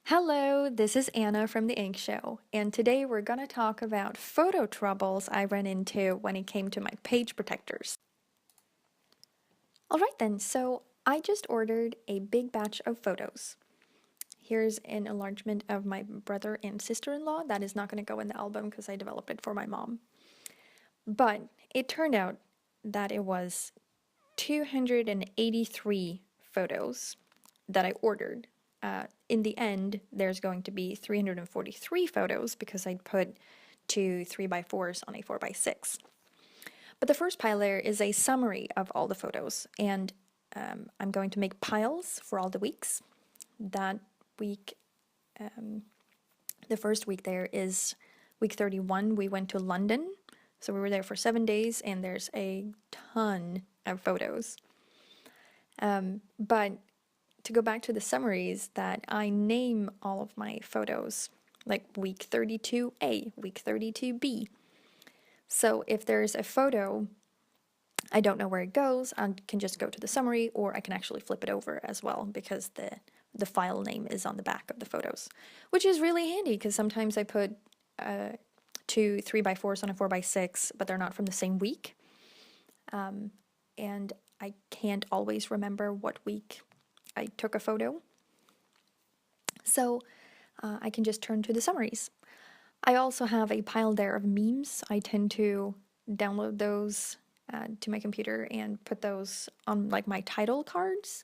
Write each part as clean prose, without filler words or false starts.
Hello, this is Anna from The Ink Show, and today we're going to talk about photo troubles I ran into when it came to my page protectors. Alright then, so I just ordered a big batch of photos. Here's an enlargement of my brother and sister-in-law. That is not going to go in the album because I developed it for my mom. But it turned out that it was 283 photos that I ordered. In the end, there's going to be 343 photos because I put two 3x4s on a 4x6. But the first pile there is a summary of all the photos, and I'm going to make piles for all the weeks. That week, the first week there is week 31. We went to London, so we were there for 7 days, and there's a ton of photos. But to go back to the summaries, that I name all of my photos, like week 32A, week 32B. So if there's a photo, I don't know where it goes, I can just go to the summary, or I can actually flip it over as well because the file name is on the back of the photos, which is really handy because sometimes I put two 3x4s on a 4x6, but they're not from the same week. And I can't always remember what week I took a photo. So I can just turn to the summaries. I also have a pile there of memes. I tend to download those to my computer and put those on like my title cards.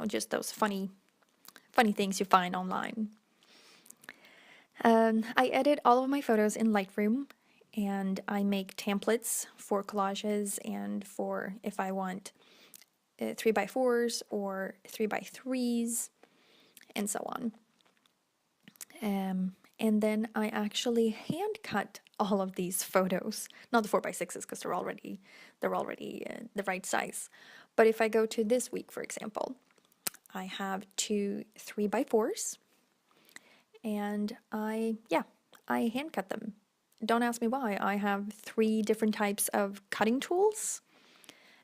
Just those funny things you find online. I edit all of my photos in Lightroom, and I make templates for collages and for if I want 3x4s or 3x3s and so on. And then I actually hand cut all of these photos, not the 4x6s because they're already the right size. But if I go to this week, for example, I have two 3x4s, and I hand cut them. Don't ask me why. I have 3 different types of cutting tools,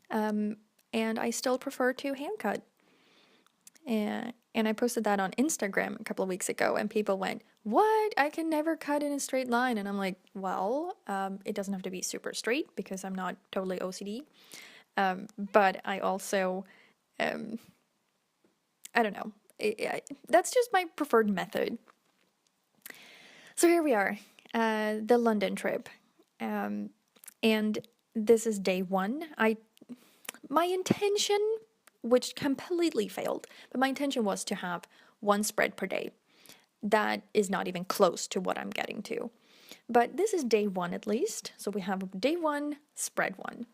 and I still prefer to hand cut. And I posted that on Instagram a couple of weeks ago, and people went, "What? I can never cut in a straight line." And I'm like, well, it doesn't have to be super straight because I'm not totally OCD. But I also, I don't know. That's just my preferred method. So here we are, the London trip. And this is day 1. My intention, which completely failed, but my intention was to have 1 spread per day. That is not even close to what I'm getting to. But this is day 1 at least. So we have day 1, spread 1.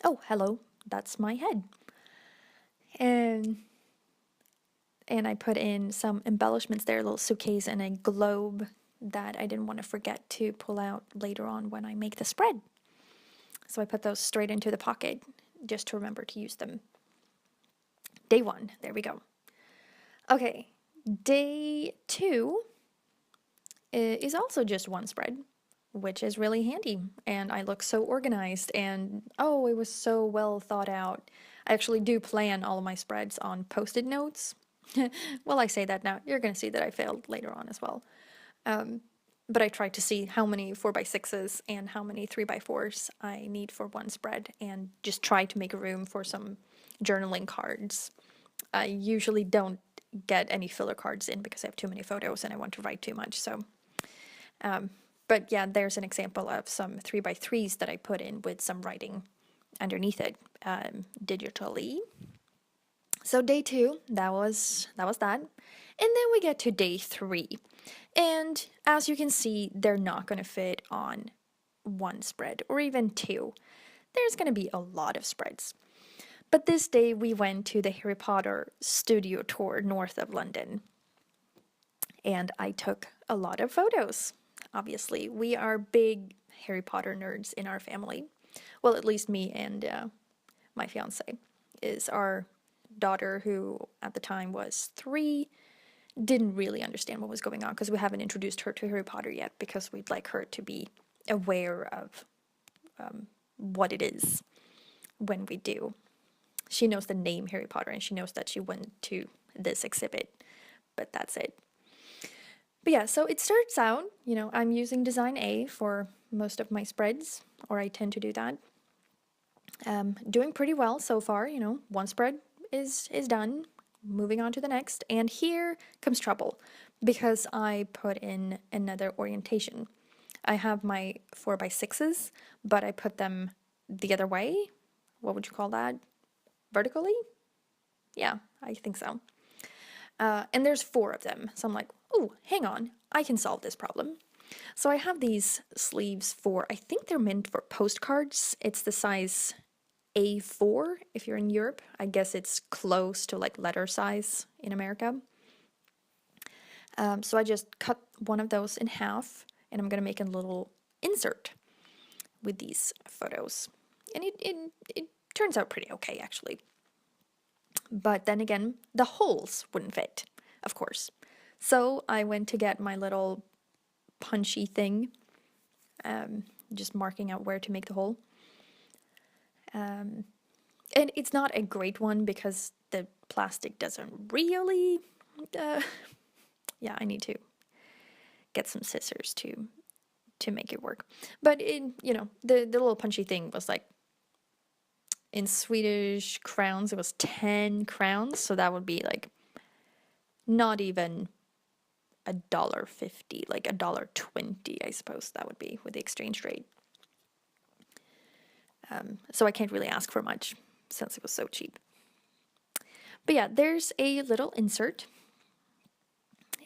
Oh, hello. That's my head. And I put in some embellishments there, a little suitcase and a globe that I didn't want to forget to pull out later on when I make the spread. So I put those straight into the pocket just to remember to use them. Day 1, there we go. Okay, day 2 is also just 1 spread, which is really handy, and I look so organized, and it was so well thought out. I actually do plan all of my spreads on Post-it notes. Well, I say that now, you're going to see that I failed later on as well. But I tried to see how many 4x6s and how many 3x4s I need for 1 spread, and just try to make room for some journaling cards. I usually don't get any filler cards in because I have too many photos and I want to write too much. So, but yeah, there's an example of some 3x3s that I put in with some writing underneath it digitally. So day 2, that was that. And then we get to day 3. And as you can see, they're not going to fit on 1 spread or even 2. There's going to be a lot of spreads. But this day we went to the Harry Potter studio tour north of London. And I took a lot of photos. Obviously, we are big Harry Potter nerds in our family. Well, at least me and my fiance. Is our daughter, who at the time was 3, didn't really understand what was going on because we haven't introduced her to Harry Potter yet, because we'd like her to be aware of what it is when we do. She knows the name Harry Potter and she knows that she went to this exhibit, but that's it. But yeah, so it starts out, I'm using Design A for most of my spreads, or I tend to do that. Doing pretty well so far, one spread is done, moving on to the next, and here comes trouble because I put in another orientation. I have my 4x6s, but I put them the other way. What would you call that? Vertically? Yeah, I think so. And there's 4 of them. So I'm like, oh, hang on, I can solve this problem. So I have these sleeves I think they're meant for postcards. It's the size A4 if you're in Europe. I guess it's close to like letter size in America. So I just cut one of those in half and I'm going to make a little insert with these photos. And it turns out pretty okay, actually. But then again, the holes wouldn't fit, of course. So I went to get my little punchy thing, just marking out where to make the hole. And it's not a great one because the plastic doesn't really... yeah, I need to get some scissors to make it work. But the little punchy thing was like, in Swedish crowns, it was 10 crowns, so that would be like not even $1.50, like $1.20, I suppose that would be with the exchange rate. So I can't really ask for much since it was so cheap. But yeah, there's a little insert.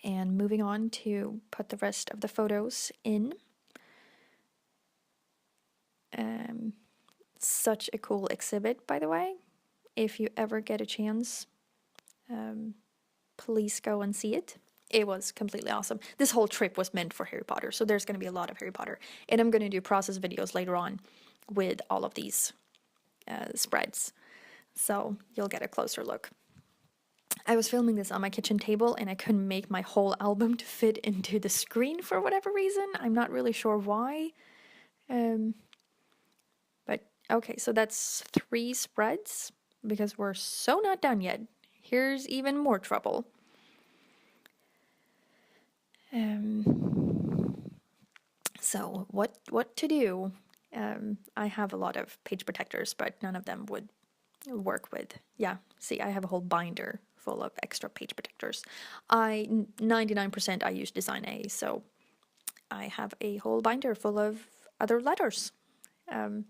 And moving on to put the rest of the photos in. Such a cool exhibit, by the way. If you ever get a chance, please go and see it. It was completely awesome. This whole trip was meant for Harry Potter, so there's going to be a lot of Harry Potter. And I'm going to do process videos later on with all of these spreads, so you'll get a closer look. I was filming this on my kitchen table and I couldn't make my whole album to fit into the screen for whatever reason. I'm not really sure why. But okay, so that's 3 spreads because we're so not done yet. Here's even more trouble. So what to do? I have a lot of page protectors, but none of them would work with. Yeah, see, I have a whole binder full of extra page protectors. 99% I use Design A, so I have a whole binder full of other letters. And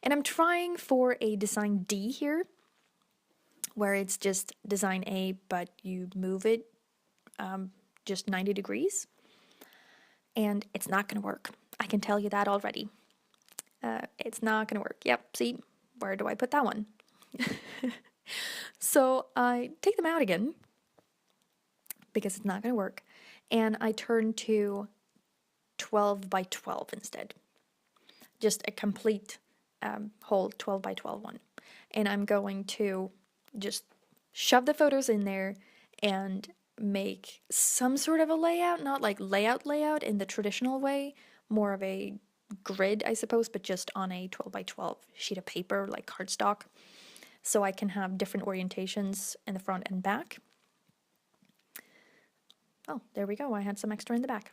I'm trying for a Design D here, where it's just Design A, but you move it just 90 degrees. And it's not going to work. I can tell you that already. It's not going to work. Yep, see, where do I put that one? So I take them out again because it's not going to work. And I turn to 12 by 12 instead. Just a complete whole 12 by 12 one. And I'm going to just shove the photos in there and make some sort of a layout, not like layout in the traditional way, more of a grid, I suppose, but just on a 12 by 12 sheet of paper, like cardstock, so I can have different orientations in the front and back. Oh, there we go, I had some extra in the back.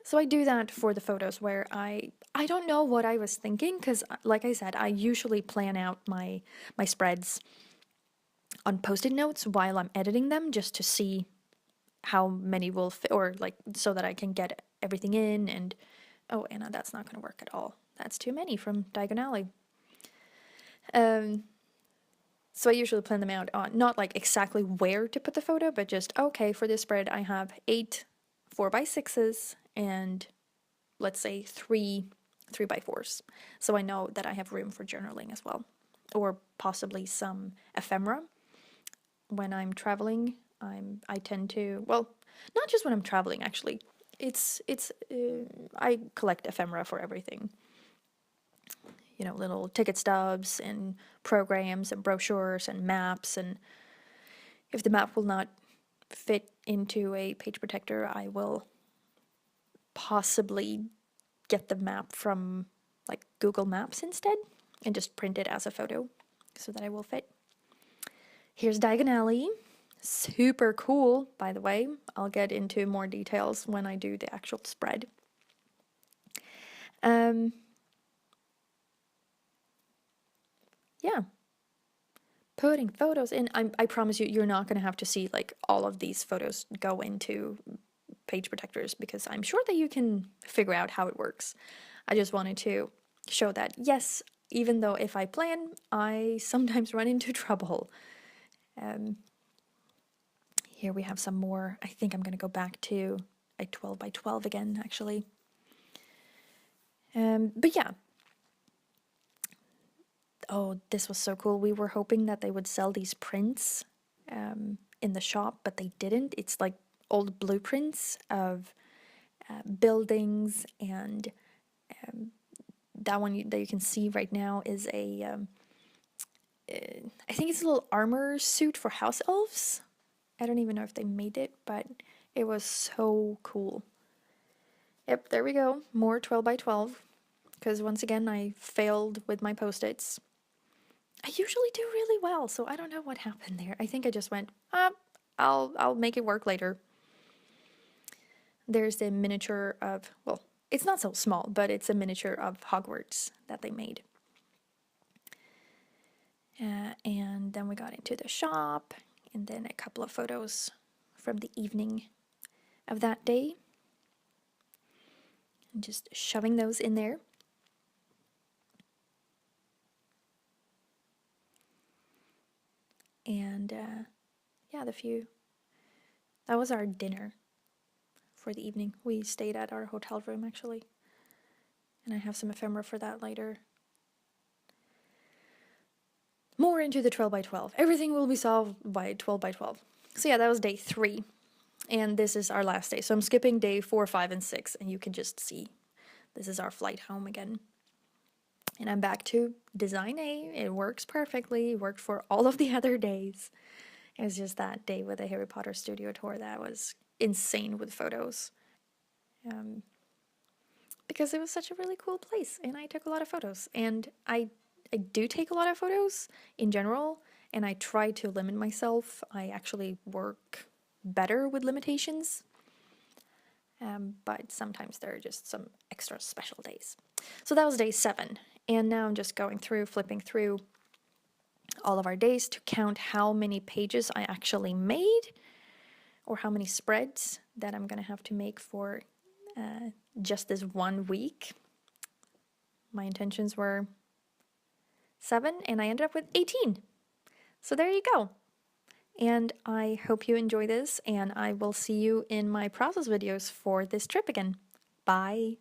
So I do that for the photos where I don't know what I was thinking, because like I said, I usually plan out my spreads on Post-it notes while I'm editing them, just to see how many will fit, or like so that I can get everything in. And oh, Anna, that's not going to work at all. That's too many from Diagon Alley. So I usually plan them out on not like exactly where to put the photo, but just, okay, for this spread I have 8 4x6s and let's say 3 3x4s. So I know that I have room for journaling as well, or possibly some ephemera. When I'm traveling, I tend to, well, not just when I'm traveling actually. I collect ephemera for everything. You know, little ticket stubs and programs and brochures and maps, and if the map will not fit into a page protector, I will possibly get the map from like Google Maps instead. and just print it as a photo so that it will fit. Here's Diagon Alley. Super cool, by the way. I'll get into more details when I do the actual spread. Yeah. Putting photos in. I promise you, you're not going to have to see like all of these photos go into page protectors because I'm sure that you can figure out how it works. I just wanted to show that, yes, even though if I plan, I sometimes run into trouble. Here we have some more. I think I'm going to go back to a 12 by 12 again, actually. But yeah. Oh, this was so cool. We were hoping that they would sell these prints in the shop, but they didn't. It's like old blueprints of buildings, and that one that you can see right now is a, I think it's a little armor suit for house elves. I don't even know if they made it, but it was so cool. Yep, there we go. More 12 by 12. Because once again, I failed with my post-its. I usually do really well, so I don't know what happened there. I think I just went, I'll make it work later. There's the miniature of, well, it's not so small, but it's a miniature of Hogwarts that they made. And then we got into the shop, and then a couple of photos from the evening of that day. And just shoving those in there. And yeah, that was our dinner for the evening. We stayed at our hotel room, actually. And I have some ephemera for that later. More into the 12 by 12. Everything will be solved by 12 by 12. So yeah, that was day 3. And this is our last day. So I'm skipping day 4, 5, and 6. And you can just see this is our flight home again. And I'm back to design A. It works perfectly. It worked for all of the other days. It was just that day with the Harry Potter studio tour that was insane with photos. Because it was such a really cool place, and I took a lot of photos. And I do take a lot of photos in general, and I try to limit myself. I actually work better with limitations. But sometimes there are just some extra special days. So that was day 7. And now I'm just going through, flipping through all of our days to count how many pages I actually made, or how many spreads that I'm going to have to make for just this 1 week. My intentions were 7, and I ended up with 18. So there you go. And I hope you enjoy this, and I will see you in my process videos for this trip again. Bye.